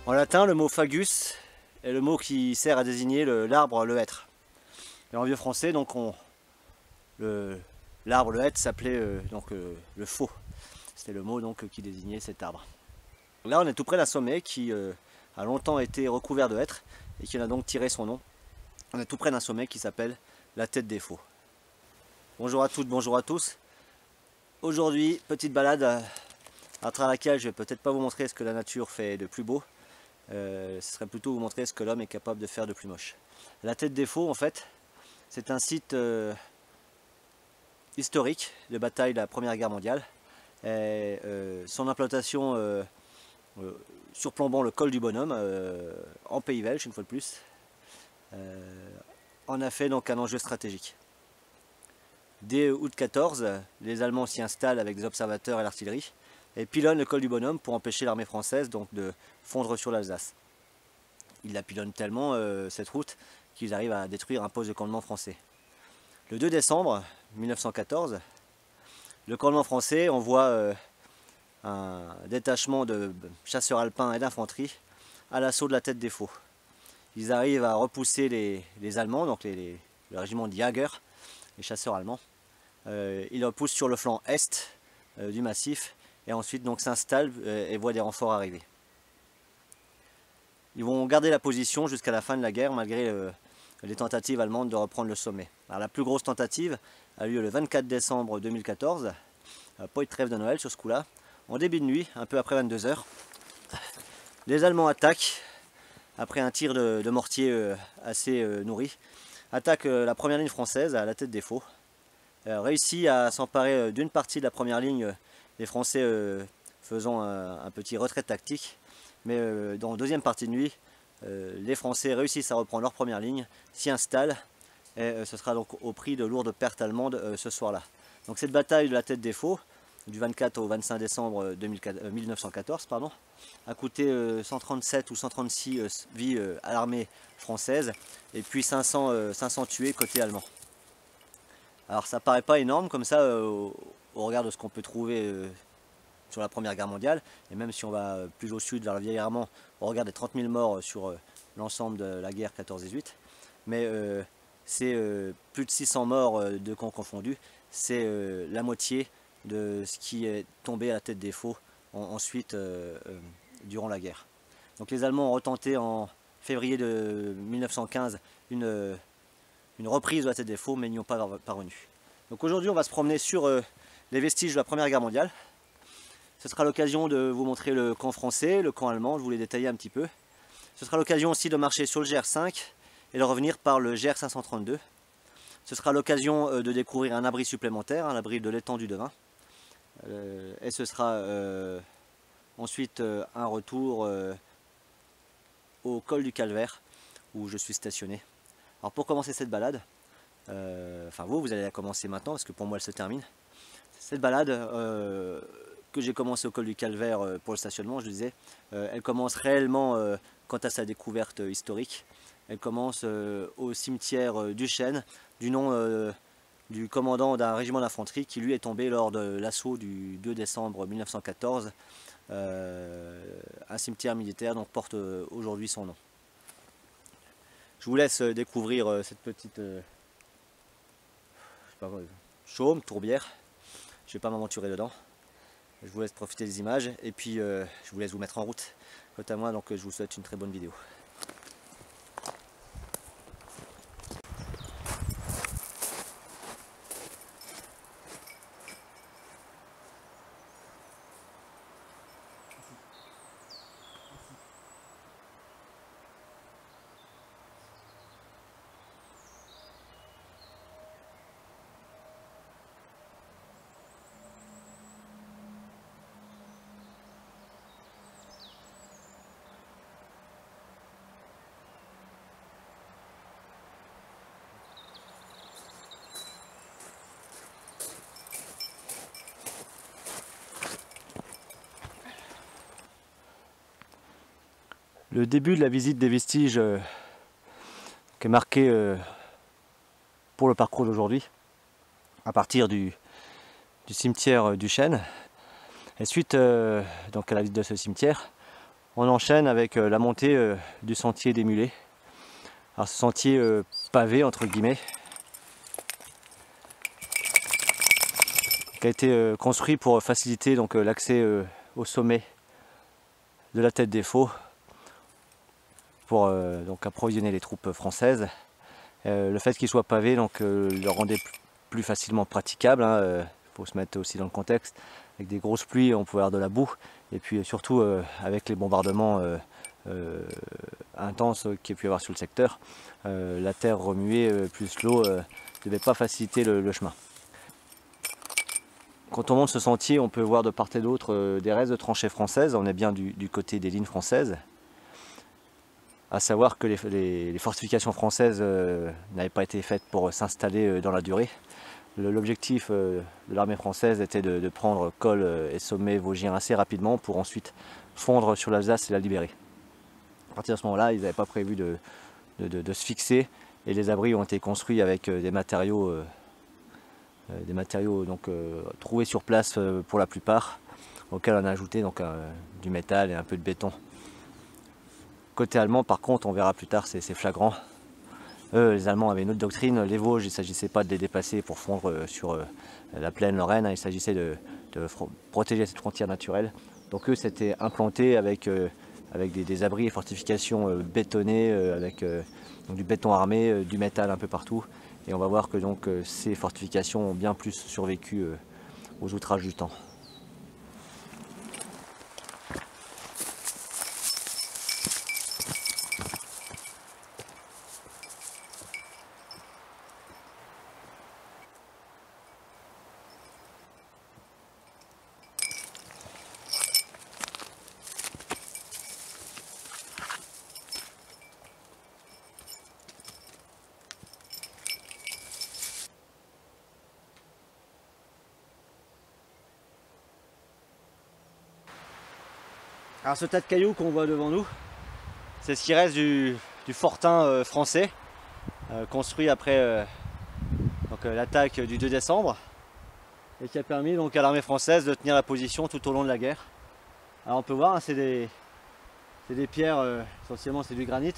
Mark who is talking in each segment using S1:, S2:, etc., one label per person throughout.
S1: En latin, le mot fagus est le mot qui sert à désigner l'arbre, le hêtre. Et en vieux français, donc l'arbre, le hêtre, s'appelait le faux. C'était le mot donc, qui désignait cet arbre. Là, on est tout près d'un sommet qui a longtemps été recouvert de hêtre et qui en a donc tiré son nom. On est tout près d'un sommet qui s'appelle la Tête des Faux. Bonjour à toutes, bonjour à tous. Aujourd'hui, petite balade à travers laquelle je vais peut-être pas vous montrer ce que la nature fait de plus beau. Ce serait plutôt vous montrer ce que l'homme est capable de faire de plus moche. La Tête des Faux, en fait, c'est un site historique de bataille de la Première Guerre mondiale. Et, son implantation surplombant le col du Bonhomme, en Pays Belge, une fois de plus, en a fait donc un enjeu stratégique. Dès août 14, les Allemands s'y installent avec des observateurs et l'artillerie et pilonnent le col du Bonhomme pour empêcher l'armée française donc de fondre sur l'Alsace. Ils la pilonnent tellement, cette route, qu'ils arrivent à détruire un poste de commandement français. Le 2 décembre 1914, le commandement français envoie un détachement de chasseurs alpins et d'infanterie à l'assaut de la Tête des Faux. Ils arrivent à repousser les Allemands, donc le régiment de Jäger, les chasseurs allemands. Ils repoussent sur le flanc est du massif et ensuite donc s'installent et voient des renforts arriver. Ils vont garder la position jusqu'à la fin de la guerre malgré les tentatives allemandes de reprendre le sommet. Alors, la plus grosse tentative a lieu le 24 décembre 2014, pas eu de trêve de Noël sur ce coup-là. En début de nuit, un peu après 22 h, les Allemands attaquent, après un tir de mortier assez nourri, attaquent la première ligne française à la Tête des Faux. Réussit à s'emparer d'une partie de la première ligne, les Français faisant un petit retrait tactique. Mais dans la deuxième partie de nuit, les Français réussissent à reprendre leur première ligne, s'y installent, et ce sera donc au prix de lourdes pertes allemandes ce soir-là. Donc cette bataille de la Tête des Faux, du 24 au 25 décembre 1914, a coûté 137 ou 136 vies à l'armée française, et puis 500 tués côté allemand. Alors ça paraît pas énorme comme ça au regard de ce qu'on peut trouver sur la Première Guerre mondiale, et même si on va plus au sud vers le vieil Armand, on regarde les 30 000 morts sur l'ensemble de la guerre 14-18, mais c'est plus de 600 morts de camps confondus, c'est la moitié de ce qui est tombé à la Tête des Faux ensuite durant la guerre. Donc les Allemands ont retenté en février de 1915 une reprise de la Tête des Faux, mais n'y ont pas parvenu. Donc aujourd'hui on va se promener sur les vestiges de la Première Guerre mondiale. Ce sera l'occasion de vous montrer le camp français, le camp allemand, je vous les détailler un petit peu. Ce sera l'occasion aussi de marcher sur le GR5 et de revenir par le GR532. Ce sera l'occasion de découvrir un abri supplémentaire, un abri de l'étendue de Vin. Et ce sera ensuite un retour au col du Calvaire où je suis stationné. Alors pour commencer cette balade, vous allez la commencer maintenant parce que pour moi elle se termine. Cette balade que j'ai commencé au col du Calvaire pour le stationnement, je disais, elle commence réellement quant à sa découverte historique. Elle commence au cimetière du Chêne, du nom du commandant d'un régiment d'infanterie qui lui est tombé lors de l'assaut du 2 décembre 1914. Un cimetière militaire donc porte aujourd'hui son nom. Je vous laisse découvrir cette petite chaume, tourbière. Je ne vais pas m'aventurer dedans. Je vous laisse profiter des images et puis je vous laisse vous mettre en route. Quant à moi, donc je vous souhaite une très bonne vidéo. Le début de la visite des vestiges qui est marqué pour le parcours d'aujourd'hui, à partir du cimetière du Chêne. Et suite donc à la visite de ce cimetière, On enchaîne avec la montée du sentier des Mulets. Alors ce sentier pavé entre guillemets, qui a été construit pour faciliter donc l'accès au sommet de la Tête des Faux pour donc approvisionner les troupes françaises. Le fait qu'il soit pavé donc le rendait plus facilement praticable. Faut se mettre aussi dans le contexte. Avec des grosses pluies, on pouvait avoir de la boue, et puis surtout avec les bombardements intenses qu'il y a pu y avoir sur le secteur, la terre remuée plus l'eau ne devait pas faciliter le chemin. Quand on monte ce sentier, on peut voir de part et d'autre des restes de tranchées françaises. On est bien du côté des lignes françaises. À savoir que les fortifications françaises n'avaient pas été faites pour s'installer dans la durée. L'objectif de l'armée française était de prendre col et sommet vosgien assez rapidement pour ensuite fondre sur l'Alsace et la libérer. À partir de ce moment-là, ils n'avaient pas prévu de se fixer, et les abris ont été construits avec des matériaux donc, trouvés sur place pour la plupart, auxquels on a ajouté donc, du métal et un peu de béton. Côté allemand, par contre, on verra plus tard, c'est flagrant. Les Allemands avaient une autre doctrine. Les Vosges, il ne s'agissait pas de les dépasser pour fondre sur la plaine Lorraine, il s'agissait de protéger cette frontière naturelle. Donc eux, c'était implanté avec des abris et fortifications bétonnées, avec donc du béton armé, du métal un peu partout. Et on va voir que donc, ces fortifications ont bien plus survécu aux outrages du temps. Alors ce tas de cailloux qu'on voit devant nous, c'est ce qui reste du fortin français, construit après l'attaque du 2 décembre, et qui a permis donc à l'armée française de tenir la position tout au long de la guerre. Alors on peut voir, c'est des pierres, essentiellement c'est du granit.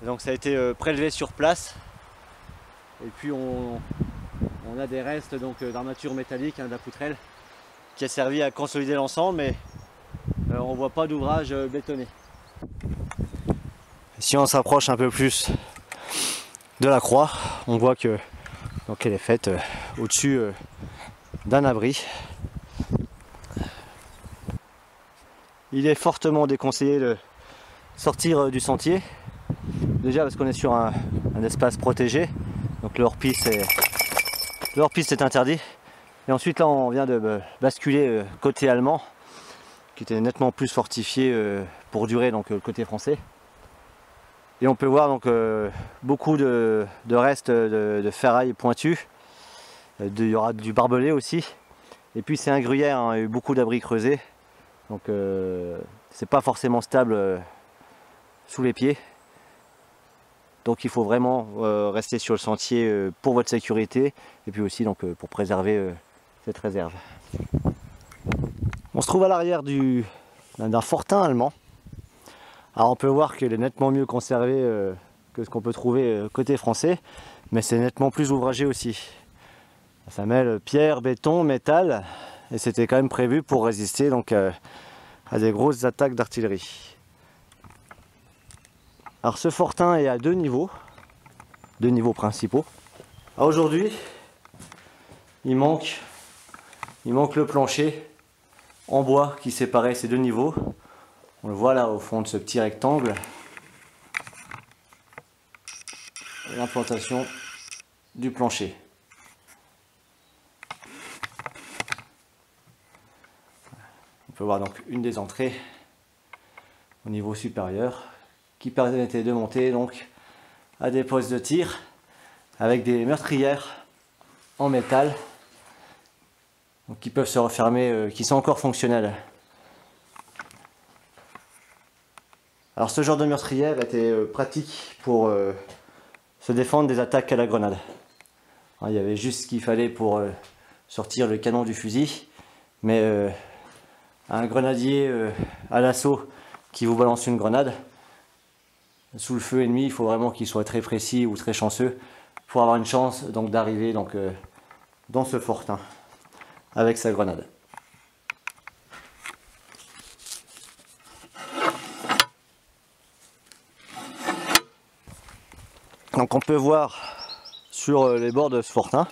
S1: Et donc ça a été prélevé sur place, et puis on a des restes d'armature métallique, de la poutrelle, qui a servi à consolider l'ensemble, mais on ne voit pas d'ouvrage bétonné. Si on s'approche un peu plus de la croix, on voit que donc, elle est faite au-dessus d'un abri. Il est fortement déconseillé de sortir du sentier. Déjà parce qu'on est sur un espace protégé, donc le hors-piste est interdit. Et ensuite là on vient de basculer côté allemand, qui était nettement plus fortifié pour durer, donc le côté français. Et on peut voir donc beaucoup de restes de ferraille pointue. Il y aura du barbelé aussi. Et puis c'est un gruyère, il y a eu beaucoup d'abris creusés. Donc c'est pas forcément stable sous les pieds. Donc il faut vraiment rester sur le sentier pour votre sécurité. Et puis aussi donc, pour préserver cette réserve. On se trouve à l'arrière d'un fortin allemand. Alors on peut voir qu'il est nettement mieux conservé que ce qu'on peut trouver côté français, mais c'est nettement plus ouvragé aussi. Ça mêle pierre, béton, métal, et c'était quand même prévu pour résister donc, à des grosses attaques d'artillerie. Alors ce fortin est à deux niveaux principaux. Aujourd'hui, il manque le plancher en bois qui séparait ces deux niveaux. On le voit là au fond de ce petit rectangle. L'implantation du plancher. On peut voir donc une des entrées au niveau supérieur qui permettait de monter donc à des postes de tir avec des meurtrières en métal donc, qui peuvent se refermer, qui sont encore fonctionnelles. Alors ce genre de meurtrière était pratique pour se défendre des attaques à la grenade. Alors, il y avait juste ce qu'il fallait pour sortir le canon du fusil, mais un grenadier à l'assaut qui vous balance une grenade sous le feu ennemi, il faut vraiment qu'il soit très précis ou très chanceux pour avoir une chance donc d'arriver donc dans ce fortin avec sa grenade. Donc on peut voir sur les bords de ce fortin,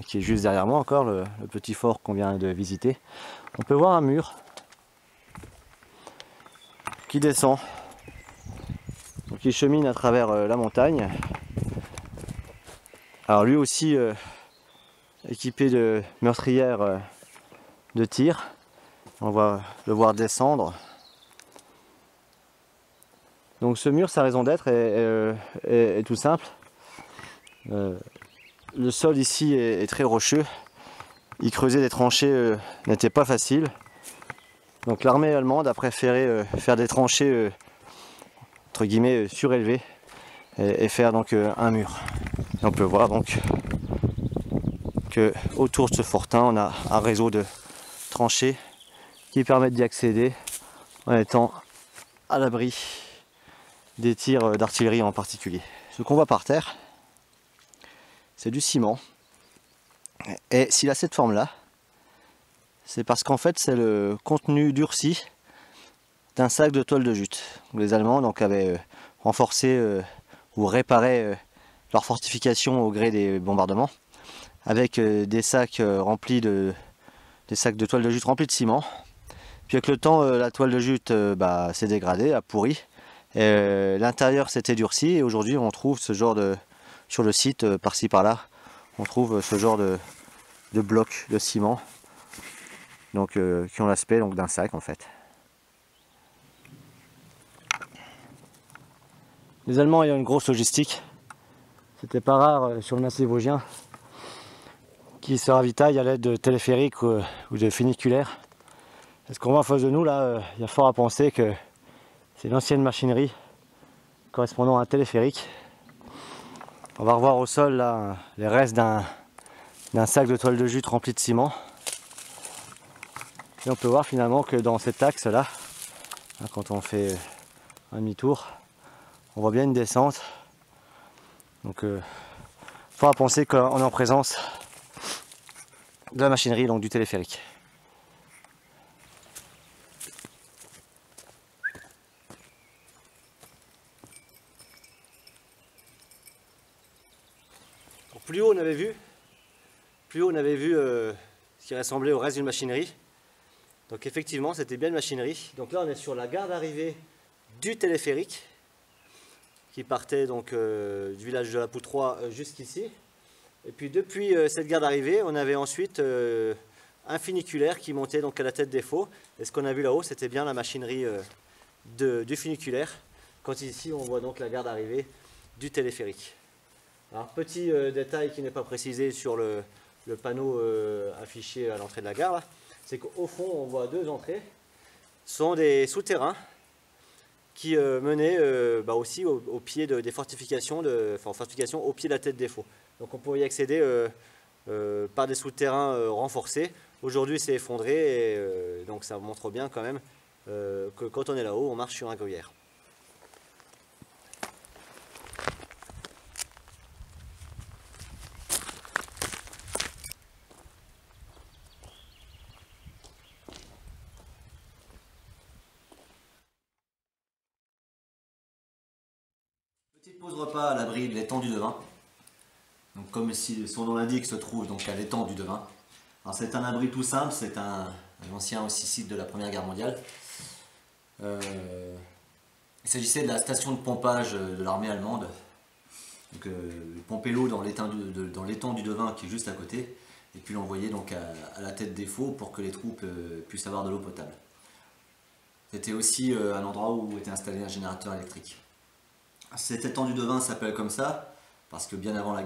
S1: qui est juste derrière moi encore, le petit fort qu'on vient de visiter, on peut voir un mur qui descend, donc il chemine à travers la montagne. Alors lui aussi équipé de meurtrières de tir, on va le voir descendre. Donc ce mur, sa raison d'être est tout simple. Le sol ici est très rocheux. Y creuser des tranchées n'était pas facile. Donc l'armée allemande a préféré faire des tranchées entre guillemets surélevées et faire donc un mur. Et on peut voir donc que autour de ce fortin, on a un réseau de tranchées qui permettent d'y accéder en étant à l'abri des tirs d'artillerie en particulier. Ce qu'on voit par terre, c'est du ciment. Et s'il a cette forme-là, c'est parce qu'en fait c'est le contenu durci d'un sac de toile de jute. Les Allemands donc avaient renforcé ou réparé leur fortification au gré des bombardements avec des sacs remplis des sacs de toile de jute remplis de ciment. Puis avec le temps, la toile de jute s'est dégradée, a pourri. L'intérieur s'était durci et aujourd'hui on trouve ce genre de, sur le site par-ci par-là, on trouve ce genre de blocs de ciment donc, qui ont l'aspect d'un sac en fait. Les Allemands ayant une grosse logistique, c'était pas rare sur le massif vosgien qui se ravitaillent à l'aide de téléphériques ou de funiculaires. Et ce qu'on voit en face de nous là, il y a fort à penser que c'est l'ancienne machinerie correspondant à un téléphérique. On va revoir au sol là les restes d'un sac de toile de jute rempli de ciment. Et on peut voir finalement que dans cet axe là, quand on fait un demi-tour, on voit bien une descente. Donc fort à penser qu'on est en présence de la machinerie, donc du téléphérique. Donc, plus haut on avait vu ce qui ressemblait au reste d'une machinerie. Donc effectivement c'était bien une machinerie. Donc là on est sur la gare d'arrivée du téléphérique qui partait donc du village de la Poutroie jusqu'ici. Et puis depuis cette gare d'arrivée, on avait ensuite un funiculaire qui montait donc à la tête des faux. Et ce qu'on a vu là-haut, c'était bien la machinerie du funiculaire. Quand ici, on voit donc la gare d'arrivée du téléphérique. Alors petit détail qui n'est pas précisé sur le panneau affiché à l'entrée de la gare, c'est qu'au fond, on voit deux entrées. Ce sont des souterrains qui menaient aussi au pied des fortifications, fortifications au pied de la tête des faux. Donc on pouvait y accéder par des souterrains renforcés. Aujourd'hui c'est effondré et donc ça montre bien quand même que quand on est là-haut, on marche sur un gruyère. Petite pause repas à l'abri de l'étang du Devin. Donc, comme son nom l'indique, se trouve donc à l'étang du Devin. C'est un abri tout simple, c'est un ancien aussi site de la Première Guerre mondiale. Il s'agissait de la station de pompage de l'armée allemande. Donc, pomper l'eau dans l'étang du Devin qui est juste à côté, et puis l'envoyer donc à la tête des faux pour que les troupes puissent avoir de l'eau potable. C'était aussi un endroit où était installé un générateur électrique. Cet étang du Devin s'appelle comme ça parce que bien avant la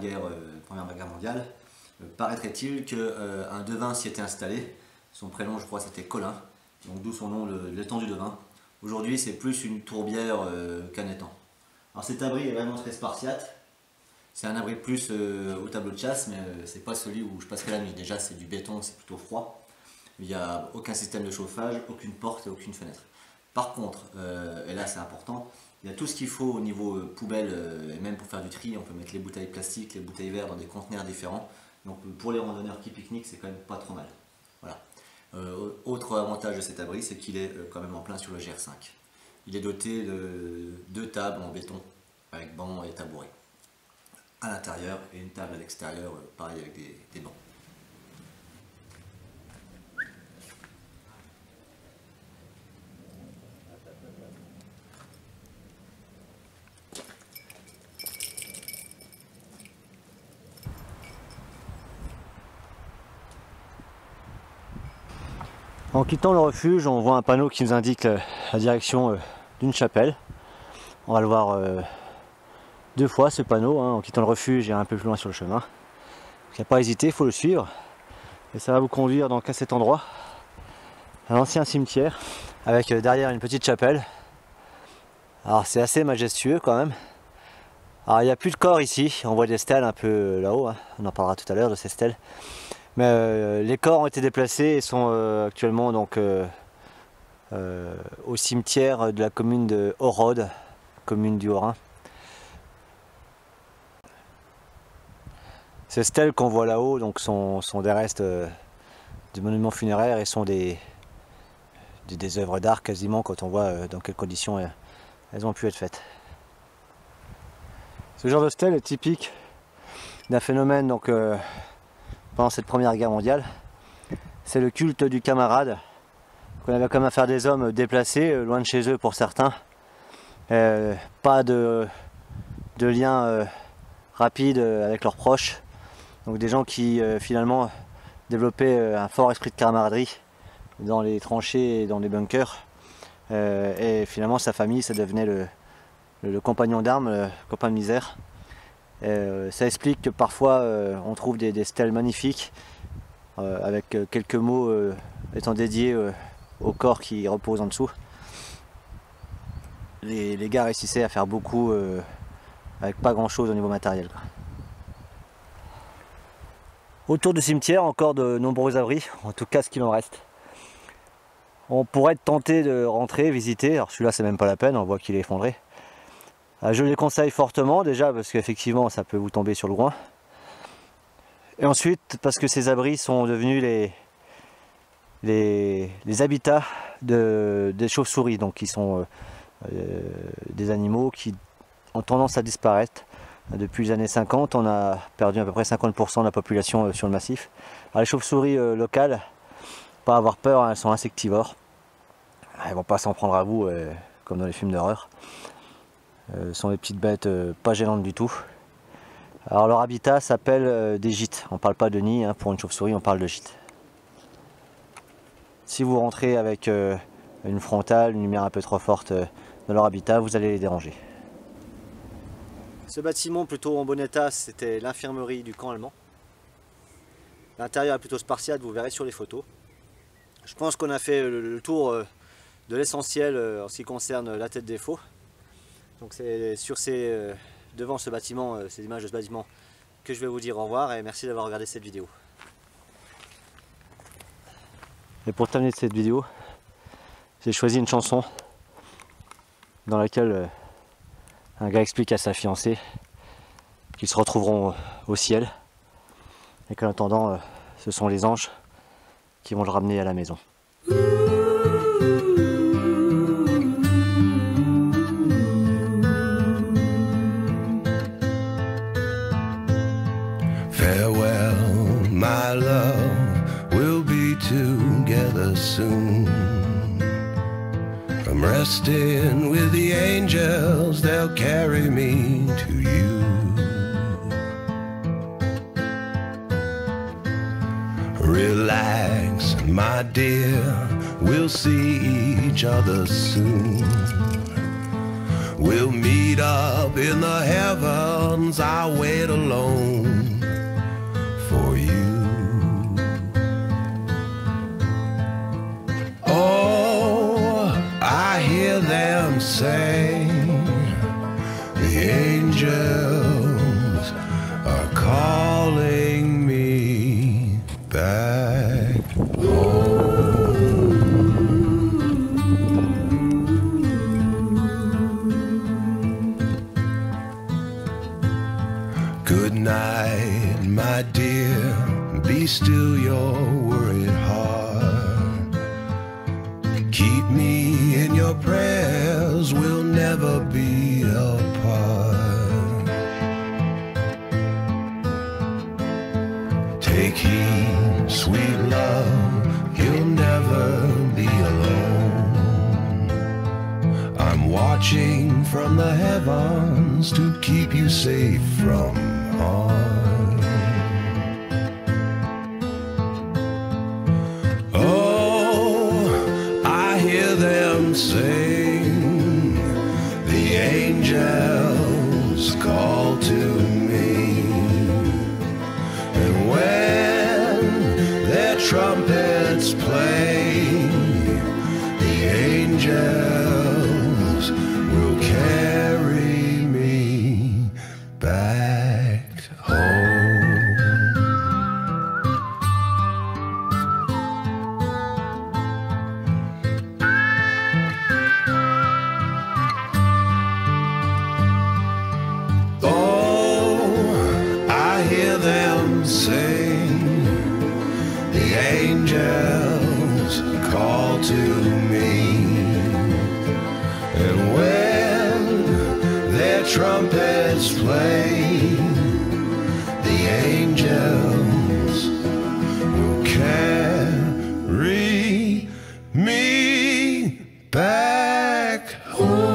S1: Première Guerre mondiale, paraîtrait-il qu'un devin s'y était installé. Son prénom, je crois, c'était Colin, donc d'où son nom, l'étang du Devin. Aujourd'hui, c'est plus une tourbière qu'un étang. Alors cet abri est vraiment très spartiate. C'est un abri plus au tableau de chasse, mais c'est pas celui où je passerai la nuit. Déjà, c'est du béton, c'est plutôt froid. il n'y a aucun système de chauffage, aucune porte et aucune fenêtre. Par contre, et là c'est important, il y a tout ce qu'il faut au niveau poubelle, et même pour faire du tri, on peut mettre les bouteilles plastiques, les bouteilles vertes dans des conteneurs différents. Donc pour les randonneurs qui pique-niquent, c'est quand même pas trop mal. Voilà. Autre avantage de cet abri, c'est qu'il est quand même en plein sur le GR5. Il est doté de 2 tables en béton avec bancs et tabourets à l'intérieur et une table à l'extérieur, pareil avec des bancs. En quittant le refuge, on voit un panneau qui nous indique la direction d'une chapelle. On va le voir 2 fois ce panneau, hein, en quittant le refuge et un peu plus loin sur le chemin. Donc, il n'y a pas à hésiter, il faut le suivre. Et ça va vous conduire donc à cet endroit, un ancien cimetière, avec derrière une petite chapelle. Alors c'est assez majestueux quand même. Alors il n'y a plus de corps ici, on voit des stèles un peu là-haut, hein. On en parlera tout à l'heure de ces stèles. Mais les corps ont été déplacés et sont actuellement donc au cimetière de la commune de Orode, commune du Haut-Rhin. Ces stèles qu'on voit là-haut donc sont des restes de monuments funéraires et sont des œuvres d'art quasiment, quand on voit dans quelles conditions elles ont pu être faites. Ce genre de stèle est typique d'un phénomène donc pendant cette Première Guerre mondiale. C'est le culte du camarade qu'on avait comme affaire des hommes déplacés, loin de chez eux pour certains. Pas de lien rapide avec leurs proches. Donc des gens qui finalement développaient un fort esprit de camaraderie dans les tranchées et dans les bunkers. Et finalement sa famille, ça devenait le compagnon d'armes, le copain de misère. Ça explique que parfois on trouve des stèles magnifiques avec quelques mots étant dédiés au corps qui repose en dessous. Les gars réussissaient à faire beaucoup avec pas grand chose au niveau matériel, quoi. Autour du cimetière, encore de nombreux abris, en tout cas ce qu'il en reste. On pourrait être tenté de rentrer, visiter, alors celui-là c'est même pas la peine, on voit qu'il est effondré. Je les conseille fortement déjà parce qu'effectivement ça peut vous tomber sur le groin. Et ensuite parce que ces abris sont devenus les habitats des chauves-souris, donc qui sont des animaux qui ont tendance à disparaître. Depuis les années 50, on a perdu à peu près 50% de la population sur le massif. Alors les chauves-souris locales, pas avoir peur, hein, elles sont insectivores. Elles vont pas s'en prendre à vous comme dans les films d'horreur. Ce sont des petites bêtes pas gênantes du tout. Alors leur habitat s'appelle des gîtes. On ne parle pas de nid, hein, pour une chauve-souris, on parle de gîte. Si vous rentrez avec une frontale, une lumière un peu trop forte dans leur habitat, vous allez les déranger. Ce bâtiment plutôt en bon état, c'était l'infirmerie du camp allemand. L'intérieur est plutôt spartiate, vous verrez sur les photos. Je pense qu'on a fait le tour de l'essentiel en ce qui concerne la tête des faux. Donc c'est sur devant ce bâtiment, ces images de ce bâtiment, que je vais vous dire au revoir et merci d'avoir regardé cette vidéo. Et pour terminer cette vidéo, j'ai choisi une chanson dans laquelle un gars explique à sa fiancée qu'ils se retrouveront au ciel et qu'en attendant, ce sont les anges qui vont le ramener à la maison.
S2: Farewell, my love, we'll be together soon. I'm resting with the angels, they'll carry me to you. Relax, my dear, we'll see each other soon. We'll meet up in the heavens, I'll wait alone for you. Oh, I hear them say the angels are calling me back home. your prayers we'll never be apart. Take heed, sweet love, you'll never be alone. I'm watching from the heavens to keep you safe from harm. Oh, I hear them sing, the angels call to me, and when their trumpets play, the angels will carry me back home. Oh, I hear them sing, the angels call to me, and when their trumpets play, the angels will carry me back home.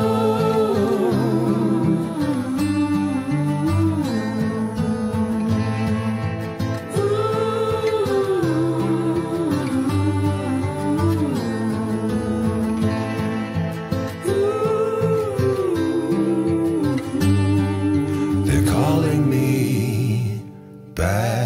S2: They're calling me back.